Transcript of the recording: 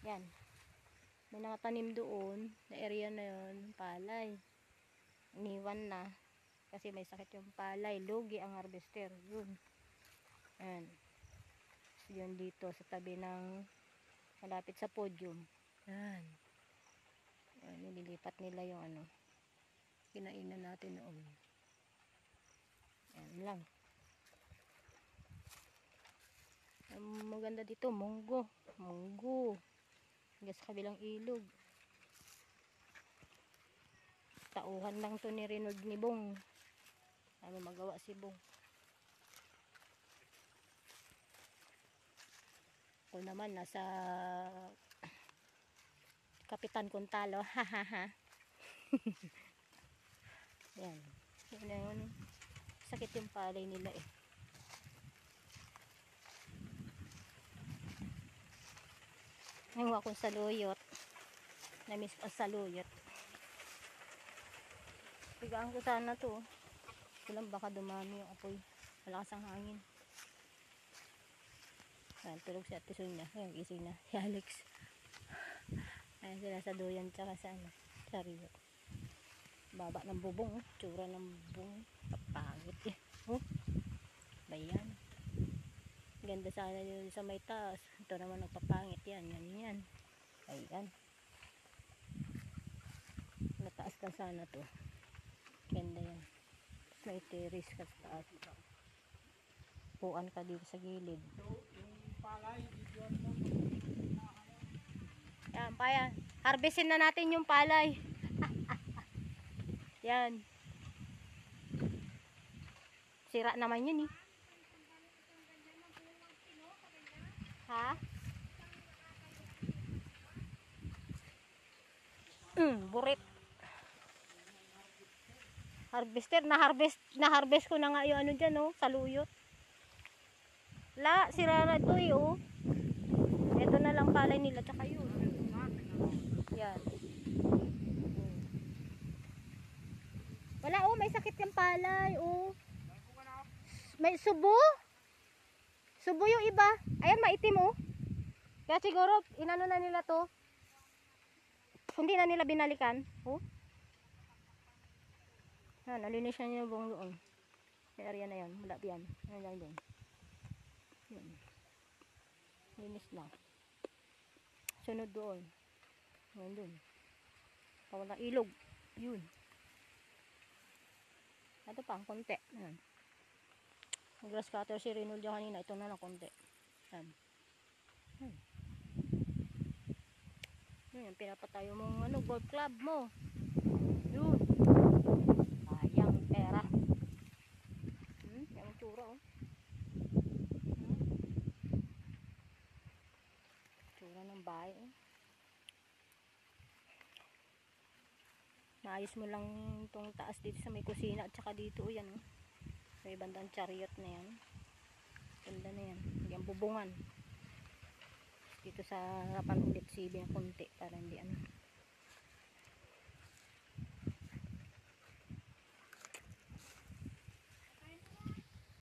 Yan. May nakatanim doon. Na area na yun. Palay. Iniwan na. Kasi may sakit yung palay. Lugi ang harvester. Yun. Yan. Yun dito sa tabi ng malapit sa podium. Yan. Yan. Nililipat nila yung ano. Kinainan natin noon. Yan lang. Ang maganda dito, munggo. Munggo. Hanggang sa kabilang ilog. Tauhan lang to ni Rinold ni Bong. Ano magawa si Bong. Ito naman nasa Kapitan Kuntalo. Hahaha. Yan. Yan yun. Sakit yung palay nila eh. Ngayon akong saluyot. Namiss ko saluyot. Pigaan ko sana to. Kulang baka dumami yung apoy. Malakas ang hangin. Ayan, tulog si Ate Sonia. Ayan, gising na. Si Alex. Ayan sila sa duyan tsaka sa ano. Sariyot. Baba ng bubong. Oh. Tsura ng bubong. Papangit eh. Oh. Bayan. Ganda sana yun sa may taas. Ito naman nagpapangit yan. Yan. Ayan. Nataas ka sana to. Ganda yan. May terrace ka sa taas. Puan ka dito sa gilid. Yan, payan. Harvestin na natin yung palay. Yan. Sira naman yun eh. Ha? Burit. Harvester, na-harvest ko na nga yung ano dyan, oh, saluyot. La, sira na ito eh, oh. Ito na lang palay nila, tsaka yun. Yan. Wala, oh, may sakit yung palay, oh. May subo. Subo yung iba. Ayan, maitim, oh. Kaya siguro, inano na nila to. Hindi na nila binalikan, oh. Yan, nalinis na niya yung buong doon. May area na yan. Wala yan. Ano lang doon. Yan. Linis lang. Sunod doon. Yan doon. Pawalang ilog. Yun. Ito pa, konti. Yan. Grass cutter si Rinold kanina. Ito na lang konti. Yan. Yan. Yan. Pinapatayo mong ano, golf club mo. Yun. Sayang pera. Yung tsura, oh. Tsura ng bahay, oh. Naayos mo lang itong taas dito sa may kusina at saka dito, oh, yan, oh. May bandang chariot na yan. Ganda na yan. Yung bubungan. Dito sa harapan ulit sibi ng konti para hindi ano.